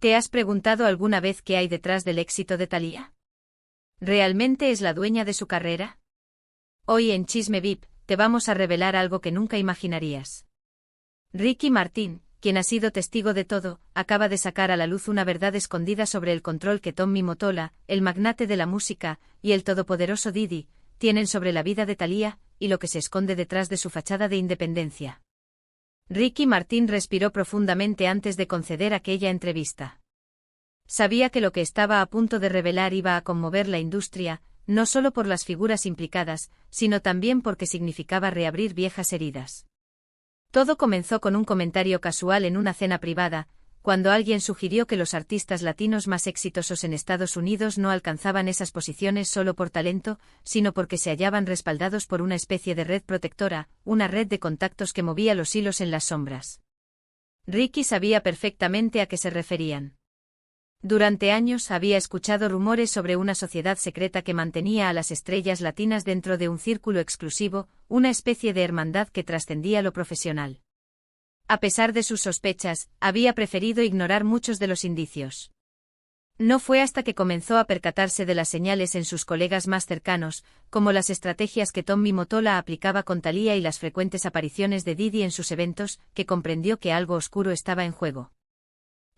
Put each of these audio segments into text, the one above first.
¿Te has preguntado alguna vez qué hay detrás del éxito de Thalía? ¿Realmente es la dueña de su carrera? Hoy en Chisme VIP, te vamos a revelar algo que nunca imaginarías. Ricky Martin, quien ha sido testigo de todo, acaba de sacar a la luz una verdad escondida sobre el control que Tommy Mottola, el magnate de la música, y el todopoderoso Diddy, tienen sobre la vida de Thalía, y lo que se esconde detrás de su fachada de independencia. Ricky Martin respiró profundamente antes de conceder aquella entrevista. Sabía que lo que estaba a punto de revelar iba a conmover la industria, no solo por las figuras implicadas, sino también porque significaba reabrir viejas heridas. Todo comenzó con un comentario casual en una cena privada, cuando alguien sugirió que los artistas latinos más exitosos en Estados Unidos no alcanzaban esas posiciones solo por talento, sino porque se hallaban respaldados por una especie de red protectora, una red de contactos que movía los hilos en las sombras. Ricky sabía perfectamente a qué se referían. Durante años había escuchado rumores sobre una sociedad secreta que mantenía a las estrellas latinas dentro de un círculo exclusivo, una especie de hermandad que trascendía lo profesional. A pesar de sus sospechas, había preferido ignorar muchos de los indicios. No fue hasta que comenzó a percatarse de las señales en sus colegas más cercanos, como las estrategias que Tommy Mottola aplicaba con Thalía y las frecuentes apariciones de Diddy en sus eventos, que comprendió que algo oscuro estaba en juego.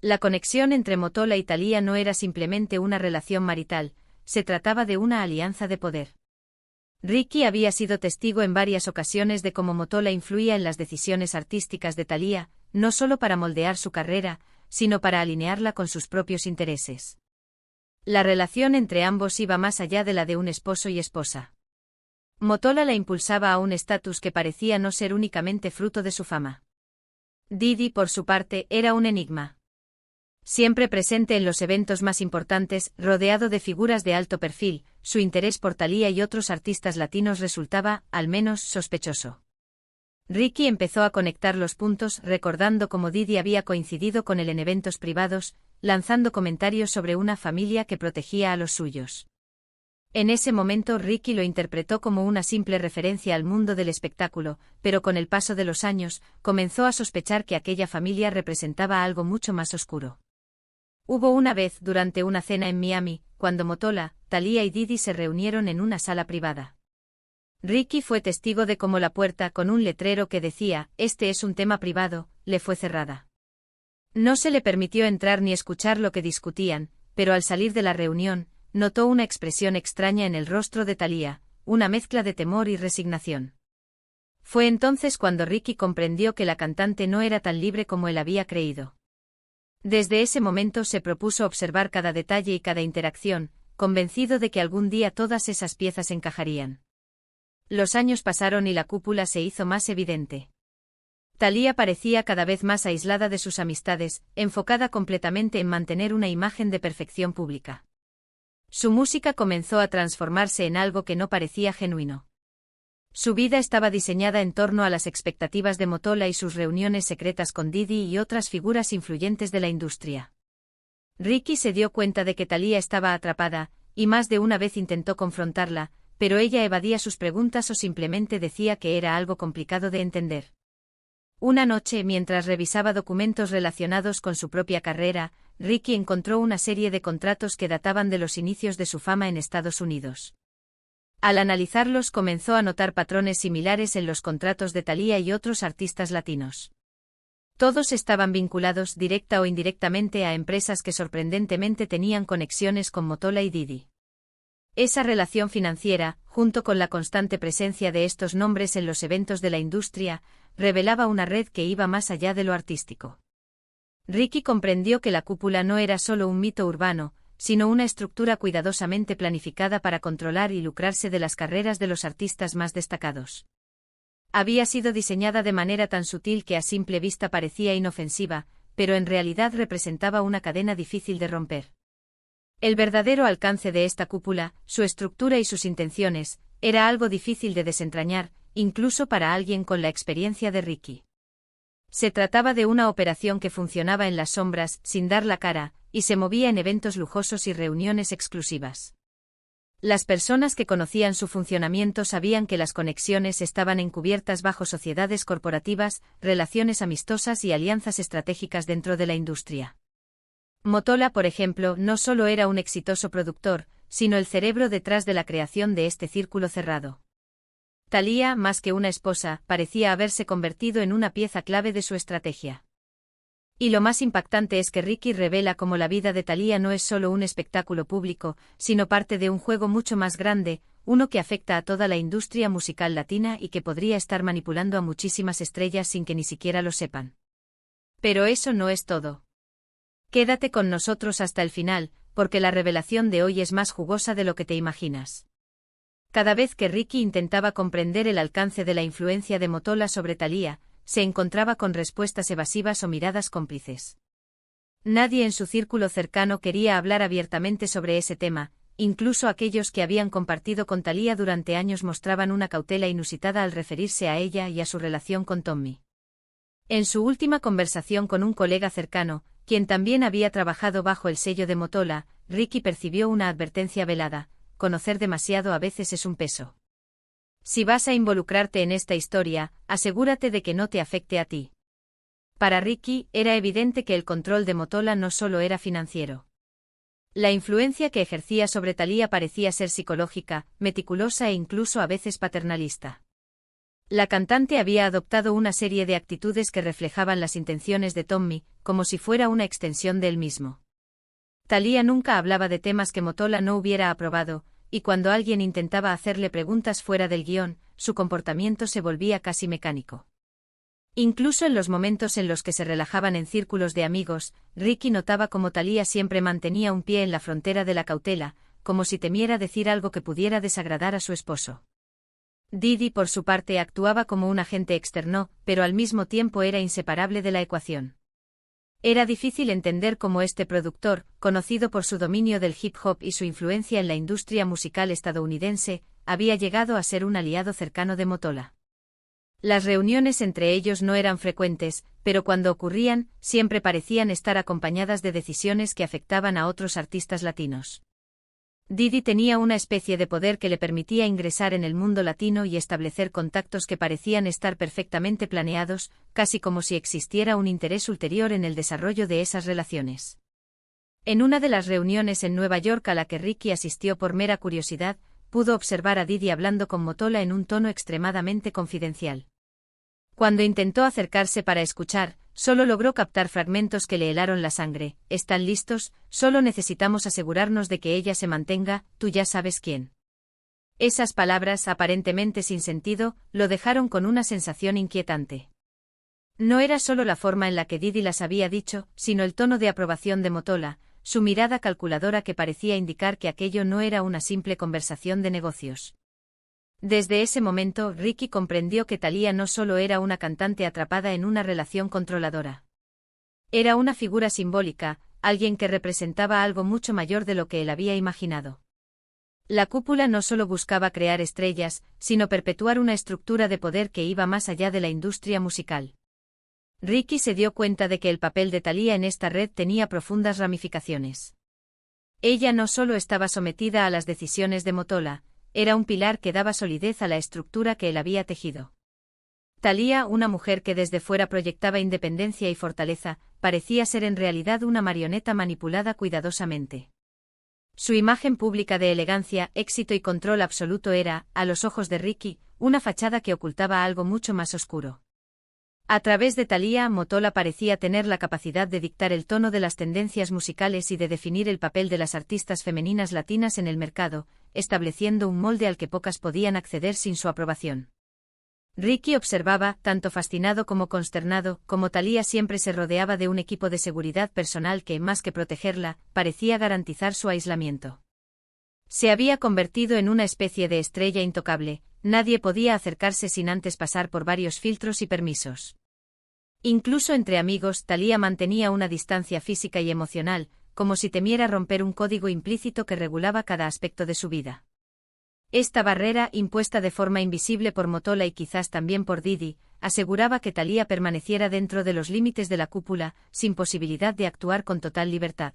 La conexión entre Mottola y Thalía no era simplemente una relación marital, se trataba de una alianza de poder. Ricky había sido testigo en varias ocasiones de cómo Mottola influía en las decisiones artísticas de Thalía, no solo para moldear su carrera, sino para alinearla con sus propios intereses. La relación entre ambos iba más allá de la de un esposo y esposa. Mottola la impulsaba a un estatus que parecía no ser únicamente fruto de su fama. Diddy, por su parte, era un enigma. Siempre presente en los eventos más importantes, rodeado de figuras de alto perfil, su interés por Thalía y otros artistas latinos resultaba, al menos, sospechoso. Ricky empezó a conectar los puntos recordando cómo Diddy había coincidido con él en eventos privados, lanzando comentarios sobre una familia que protegía a los suyos. En ese momento Ricky lo interpretó como una simple referencia al mundo del espectáculo, pero con el paso de los años, comenzó a sospechar que aquella familia representaba algo mucho más oscuro. Hubo una vez durante una cena en Miami, cuando Mottola, Thalía y Diddy se reunieron en una sala privada. Ricky fue testigo de cómo la puerta con un letrero que decía, "Este es un tema privado", le fue cerrada. No se le permitió entrar ni escuchar lo que discutían, pero al salir de la reunión, notó una expresión extraña en el rostro de Thalía, una mezcla de temor y resignación. Fue entonces cuando Ricky comprendió que la cantante no era tan libre como él había creído. Desde ese momento se propuso observar cada detalle y cada interacción, convencido de que algún día todas esas piezas encajarían. Los años pasaron y la cúpula se hizo más evidente. Thalía parecía cada vez más aislada de sus amistades, enfocada completamente en mantener una imagen de perfección pública. Su música comenzó a transformarse en algo que no parecía genuino. Su vida estaba diseñada en torno a las expectativas de Mottola y sus reuniones secretas con Diddy y otras figuras influyentes de la industria. Ricky se dio cuenta de que Thalía estaba atrapada, y más de una vez intentó confrontarla, pero ella evadía sus preguntas o simplemente decía que era algo complicado de entender. Una noche, mientras revisaba documentos relacionados con su propia carrera, Ricky encontró una serie de contratos que databan de los inicios de su fama en Estados Unidos. Al analizarlos comenzó a notar patrones similares en los contratos de Thalía y otros artistas latinos. Todos estaban vinculados directa o indirectamente a empresas que sorprendentemente tenían conexiones con Mottola y Diddy. Esa relación financiera, junto con la constante presencia de estos nombres en los eventos de la industria, revelaba una red que iba más allá de lo artístico. Ricky comprendió que la cúpula no era solo un mito urbano, sino una estructura cuidadosamente planificada para controlar y lucrarse de las carreras de los artistas más destacados. Había sido diseñada de manera tan sutil que a simple vista parecía inofensiva, pero en realidad representaba una cadena difícil de romper. El verdadero alcance de esta cúpula, su estructura y sus intenciones, era algo difícil de desentrañar, incluso para alguien con la experiencia de Ricky. Se trataba de una operación que funcionaba en las sombras, sin dar la cara, y se movía en eventos lujosos y reuniones exclusivas. Las personas que conocían su funcionamiento sabían que las conexiones estaban encubiertas bajo sociedades corporativas, relaciones amistosas y alianzas estratégicas dentro de la industria. Motola, por ejemplo, no solo era un exitoso productor, sino el cerebro detrás de la creación de este círculo cerrado. Thalía, más que una esposa, parecía haberse convertido en una pieza clave de su estrategia. Y lo más impactante es que Ricky revela cómo la vida de Thalía no es solo un espectáculo público, sino parte de un juego mucho más grande, uno que afecta a toda la industria musical latina y que podría estar manipulando a muchísimas estrellas sin que ni siquiera lo sepan. Pero eso no es todo. Quédate con nosotros hasta el final, porque la revelación de hoy es más jugosa de lo que te imaginas. Cada vez que Ricky intentaba comprender el alcance de la influencia de Motola sobre Thalía, se encontraba con respuestas evasivas o miradas cómplices. Nadie en su círculo cercano quería hablar abiertamente sobre ese tema, incluso aquellos que habían compartido con Thalía durante años mostraban una cautela inusitada al referirse a ella y a su relación con Tommy. En su última conversación con un colega cercano, quien también había trabajado bajo el sello de Motola, Ricky percibió una advertencia velada: conocer demasiado a veces es un peso. Si vas a involucrarte en esta historia, asegúrate de que no te afecte a ti. Para Ricky, era evidente que el control de Motola no solo era financiero. La influencia que ejercía sobre Thalía parecía ser psicológica, meticulosa e incluso a veces paternalista. La cantante había adoptado una serie de actitudes que reflejaban las intenciones de Tommy, como si fuera una extensión de él mismo. Thalía nunca hablaba de temas que Motola no hubiera aprobado, y cuando alguien intentaba hacerle preguntas fuera del guión, su comportamiento se volvía casi mecánico. Incluso en los momentos en los que se relajaban en círculos de amigos, Ricky notaba cómo Thalía siempre mantenía un pie en la frontera de la cautela, como si temiera decir algo que pudiera desagradar a su esposo. Didi, por su parte, actuaba como un agente externo, pero al mismo tiempo era inseparable de la ecuación. Era difícil entender cómo este productor, conocido por su dominio del hip hop y su influencia en la industria musical estadounidense, había llegado a ser un aliado cercano de Motola. Las reuniones entre ellos no eran frecuentes, pero cuando ocurrían, siempre parecían estar acompañadas de decisiones que afectaban a otros artistas latinos. Didi tenía una especie de poder que le permitía ingresar en el mundo latino y establecer contactos que parecían estar perfectamente planeados, casi como si existiera un interés ulterior en el desarrollo de esas relaciones. En una de las reuniones en Nueva York a la que Ricky asistió por mera curiosidad, pudo observar a Didi hablando con Motola en un tono extremadamente confidencial. Cuando intentó acercarse para escuchar, solo logró captar fragmentos que le helaron la sangre. ¿Están listos? Solo necesitamos asegurarnos de que ella se mantenga, tú ya sabes quién. Esas palabras, aparentemente sin sentido, lo dejaron con una sensación inquietante. No era solo la forma en la que Didi las había dicho, sino el tono de aprobación de Motola, su mirada calculadora que parecía indicar que aquello no era una simple conversación de negocios. Desde ese momento, Ricky comprendió que Thalía no solo era una cantante atrapada en una relación controladora. Era una figura simbólica, alguien que representaba algo mucho mayor de lo que él había imaginado. La cúpula no solo buscaba crear estrellas, sino perpetuar una estructura de poder que iba más allá de la industria musical. Ricky se dio cuenta de que el papel de Thalía en esta red tenía profundas ramificaciones. Ella no solo estaba sometida a las decisiones de Motola, era un pilar que daba solidez a la estructura que él había tejido. Thalía, una mujer que desde fuera proyectaba independencia y fortaleza, parecía ser en realidad una marioneta manipulada cuidadosamente. Su imagen pública de elegancia, éxito y control absoluto era, a los ojos de Ricky, una fachada que ocultaba algo mucho más oscuro. A través de Thalía, Motola parecía tener la capacidad de dictar el tono de las tendencias musicales y de definir el papel de las artistas femeninas latinas en el mercado, estableciendo un molde al que pocas podían acceder sin su aprobación. Ricky observaba, tanto fascinado como consternado, como Thalía siempre se rodeaba de un equipo de seguridad personal que, más que protegerla, parecía garantizar su aislamiento. Se había convertido en una especie de estrella intocable, nadie podía acercarse sin antes pasar por varios filtros y permisos. Incluso entre amigos, Thalía mantenía una distancia física y emocional, como si temiera romper un código implícito que regulaba cada aspecto de su vida. Esta barrera, impuesta de forma invisible por Motola y quizás también por Didi, aseguraba que Thalía permaneciera dentro de los límites de la cúpula, sin posibilidad de actuar con total libertad.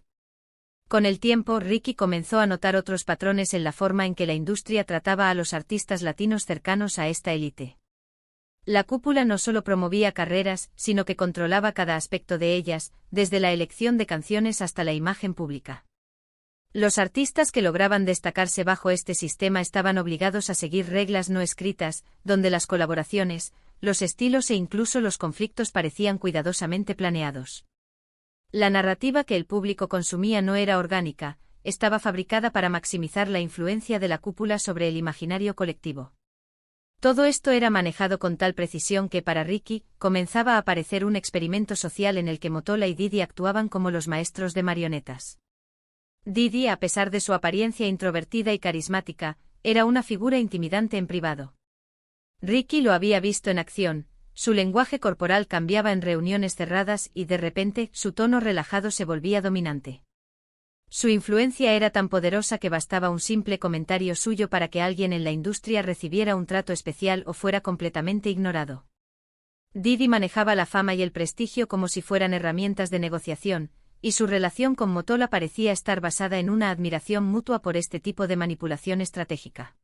Con el tiempo, Ricky comenzó a notar otros patrones en la forma en que la industria trataba a los artistas latinos cercanos a esta élite. La cúpula no solo promovía carreras, sino que controlaba cada aspecto de ellas, desde la elección de canciones hasta la imagen pública. Los artistas que lograban destacarse bajo este sistema estaban obligados a seguir reglas no escritas, donde las colaboraciones, los estilos e incluso los conflictos parecían cuidadosamente planeados. La narrativa que el público consumía no era orgánica, estaba fabricada para maximizar la influencia de la cúpula sobre el imaginario colectivo. Todo esto era manejado con tal precisión que para Ricky comenzaba a parecer un experimento social en el que Mottola y Diddy actuaban como los maestros de marionetas. Diddy, a pesar de su apariencia introvertida y carismática, era una figura intimidante en privado. Ricky lo había visto en acción, su lenguaje corporal cambiaba en reuniones cerradas y de repente su tono relajado se volvía dominante. Su influencia era tan poderosa que bastaba un simple comentario suyo para que alguien en la industria recibiera un trato especial o fuera completamente ignorado. Diddy manejaba la fama y el prestigio como si fueran herramientas de negociación, y su relación con Mottola parecía estar basada en una admiración mutua por este tipo de manipulación estratégica.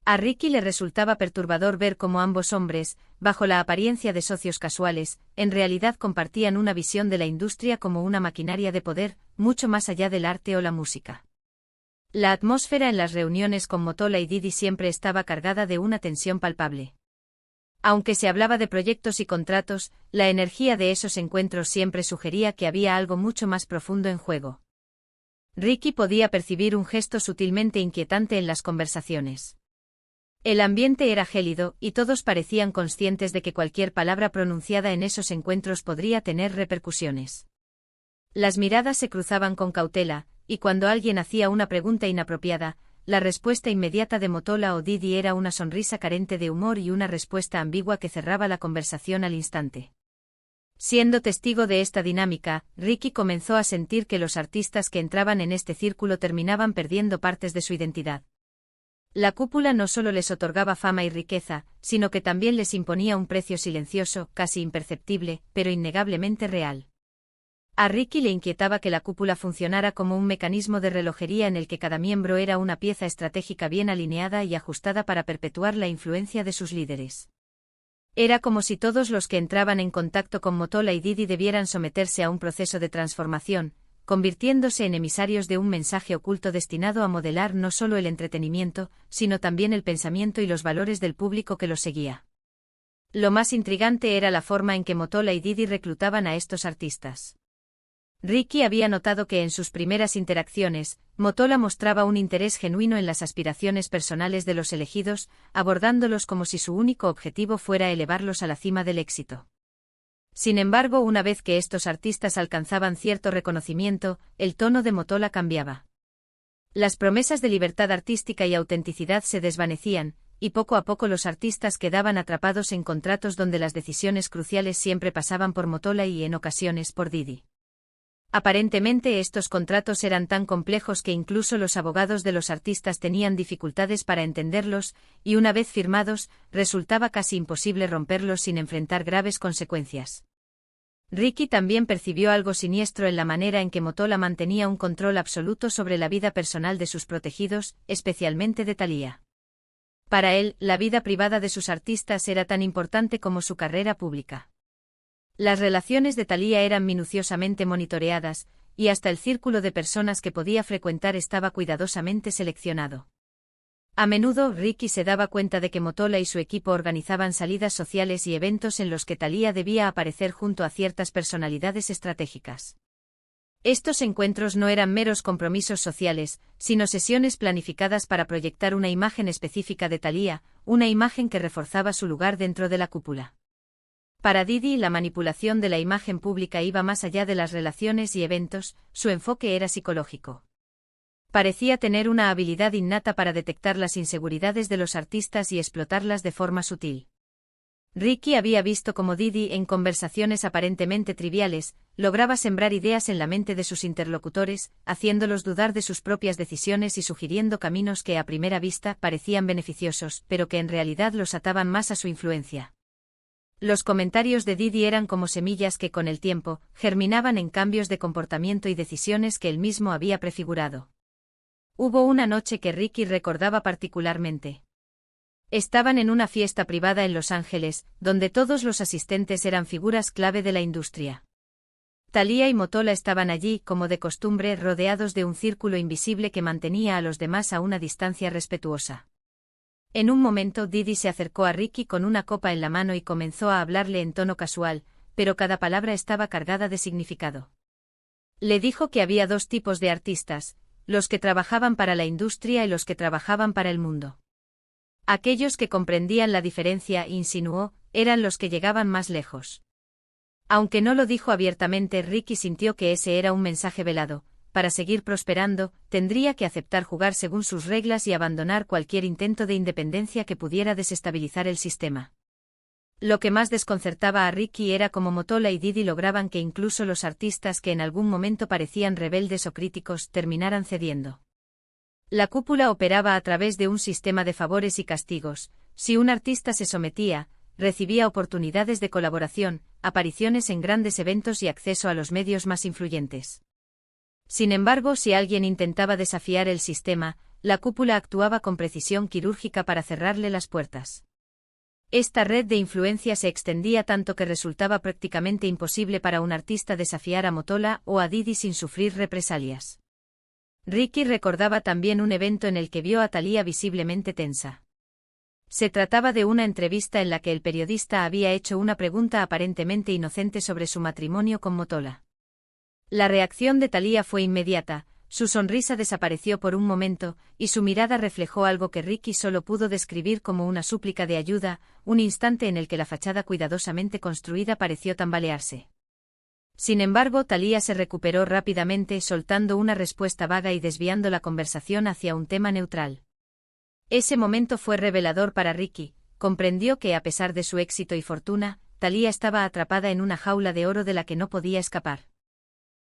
A Ricky le resultaba perturbador ver cómo ambos hombres, bajo la apariencia de socios casuales, en realidad compartían una visión de la industria como una maquinaria de poder, mucho más allá del arte o la música. La atmósfera en las reuniones con Mottola y Diddy siempre estaba cargada de una tensión palpable. Aunque se hablaba de proyectos y contratos, la energía de esos encuentros siempre sugería que había algo mucho más profundo en juego. Ricky podía percibir un gesto sutilmente inquietante en las conversaciones. El ambiente era gélido, y todos parecían conscientes de que cualquier palabra pronunciada en esos encuentros podría tener repercusiones. Las miradas se cruzaban con cautela, y cuando alguien hacía una pregunta inapropiada, la respuesta inmediata de Mottola o Diddy era una sonrisa carente de humor y una respuesta ambigua que cerraba la conversación al instante. Siendo testigo de esta dinámica, Ricky comenzó a sentir que los artistas que entraban en este círculo terminaban perdiendo partes de su identidad. La cúpula no solo les otorgaba fama y riqueza, sino que también les imponía un precio silencioso, casi imperceptible, pero innegablemente real. A Ricky le inquietaba que la cúpula funcionara como un mecanismo de relojería en el que cada miembro era una pieza estratégica bien alineada y ajustada para perpetuar la influencia de sus líderes. Era como si todos los que entraban en contacto con Mottola y Diddy debieran someterse a un proceso de transformación, convirtiéndose en emisarios de un mensaje oculto destinado a modelar no solo el entretenimiento, sino también el pensamiento y los valores del público que los seguía. Lo más intrigante era la forma en que Mottola y Diddy reclutaban a estos artistas. Ricky había notado que en sus primeras interacciones, Mottola mostraba un interés genuino en las aspiraciones personales de los elegidos, abordándolos como si su único objetivo fuera elevarlos a la cima del éxito. Sin embargo, una vez que estos artistas alcanzaban cierto reconocimiento, el tono de Mottola cambiaba. Las promesas de libertad artística y autenticidad se desvanecían, y poco a poco los artistas quedaban atrapados en contratos donde las decisiones cruciales siempre pasaban por Mottola y en ocasiones por Diddy. Aparentemente estos contratos eran tan complejos que incluso los abogados de los artistas tenían dificultades para entenderlos, y una vez firmados, resultaba casi imposible romperlos sin enfrentar graves consecuencias. Ricky también percibió algo siniestro en la manera en que Mottola mantenía un control absoluto sobre la vida personal de sus protegidos, especialmente de Thalía. Para él, la vida privada de sus artistas era tan importante como su carrera pública. Las relaciones de Thalía eran minuciosamente monitoreadas, y hasta el círculo de personas que podía frecuentar estaba cuidadosamente seleccionado. A menudo Ricky se daba cuenta de que Mottola y su equipo organizaban salidas sociales y eventos en los que Thalía debía aparecer junto a ciertas personalidades estratégicas. Estos encuentros no eran meros compromisos sociales, sino sesiones planificadas para proyectar una imagen específica de Thalía, una imagen que reforzaba su lugar dentro de la cúpula. Para Diddy, la manipulación de la imagen pública iba más allá de las relaciones y eventos, su enfoque era psicológico. Parecía tener una habilidad innata para detectar las inseguridades de los artistas y explotarlas de forma sutil. Ricky había visto cómo Diddy, en conversaciones aparentemente triviales, lograba sembrar ideas en la mente de sus interlocutores, haciéndolos dudar de sus propias decisiones y sugiriendo caminos que a primera vista parecían beneficiosos, pero que en realidad los ataban más a su influencia. Los comentarios de Diddy eran como semillas que con el tiempo germinaban en cambios de comportamiento y decisiones que él mismo había prefigurado. Hubo una noche que Ricky recordaba particularmente. Estaban en una fiesta privada en Los Ángeles, donde todos los asistentes eran figuras clave de la industria. Thalía y Motola estaban allí, como de costumbre, rodeados de un círculo invisible que mantenía a los demás a una distancia respetuosa. En un momento Didi se acercó a Ricky con una copa en la mano y comenzó a hablarle en tono casual, pero cada palabra estaba cargada de significado. Le dijo que había dos tipos de artistas, los que trabajaban para la industria y los que trabajaban para el mundo. Aquellos que comprendían la diferencia, insinuó, eran los que llegaban más lejos. Aunque no lo dijo abiertamente, Ricky sintió que ese era un mensaje velado. Para seguir prosperando, tendría que aceptar jugar según sus reglas y abandonar cualquier intento de independencia que pudiera desestabilizar el sistema. Lo que más desconcertaba a Ricky era cómo Motola y Didi lograban que incluso los artistas que en algún momento parecían rebeldes o críticos terminaran cediendo. La cúpula operaba a través de un sistema de favores y castigos. Si un artista se sometía, recibía oportunidades de colaboración, apariciones en grandes eventos y acceso a los medios más influyentes. Sin embargo, si alguien intentaba desafiar el sistema, la cúpula actuaba con precisión quirúrgica para cerrarle las puertas. Esta red de influencia se extendía tanto que resultaba prácticamente imposible para un artista desafiar a Motola o a Didi sin sufrir represalias. Ricky recordaba también un evento en el que vio a Thalía visiblemente tensa. Se trataba de una entrevista en la que el periodista había hecho una pregunta aparentemente inocente sobre su matrimonio con Motola. La reacción de Thalía fue inmediata, su sonrisa desapareció por un momento, y su mirada reflejó algo que Ricky solo pudo describir como una súplica de ayuda, un instante en el que la fachada cuidadosamente construida pareció tambalearse. Sin embargo, Thalía se recuperó rápidamente, soltando una respuesta vaga y desviando la conversación hacia un tema neutral. Ese momento fue revelador para Ricky. Comprendió que, a pesar de su éxito y fortuna, Thalía estaba atrapada en una jaula de oro de la que no podía escapar.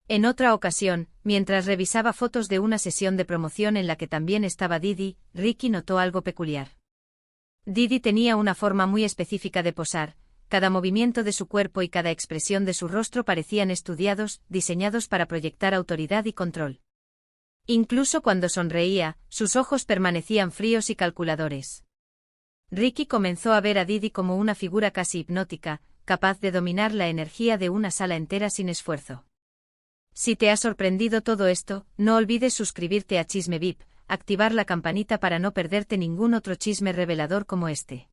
En otra ocasión, mientras revisaba fotos de una sesión de promoción en la que también estaba Didi, Ricky notó algo peculiar. Didi tenía una forma muy específica de posar. Cada movimiento de su cuerpo y cada expresión de su rostro parecían estudiados, diseñados para proyectar autoridad y control. Incluso cuando sonreía, sus ojos permanecían fríos y calculadores. Ricky comenzó a ver a Didi como una figura casi hipnótica, capaz de dominar la energía de una sala entera sin esfuerzo. Si te ha sorprendido todo esto, no olvides suscribirte a Chisme VIP, activar la campanita para no perderte ningún otro chisme revelador como este.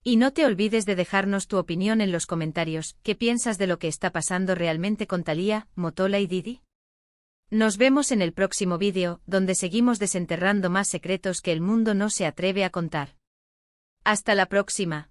Y no te olvides de dejarnos tu opinión en los comentarios. ¿Qué piensas de lo que está pasando realmente con Thalía, Motola y Didi? Nos vemos en el próximo vídeo, donde seguimos desenterrando más secretos que el mundo no se atreve a contar. Hasta la próxima.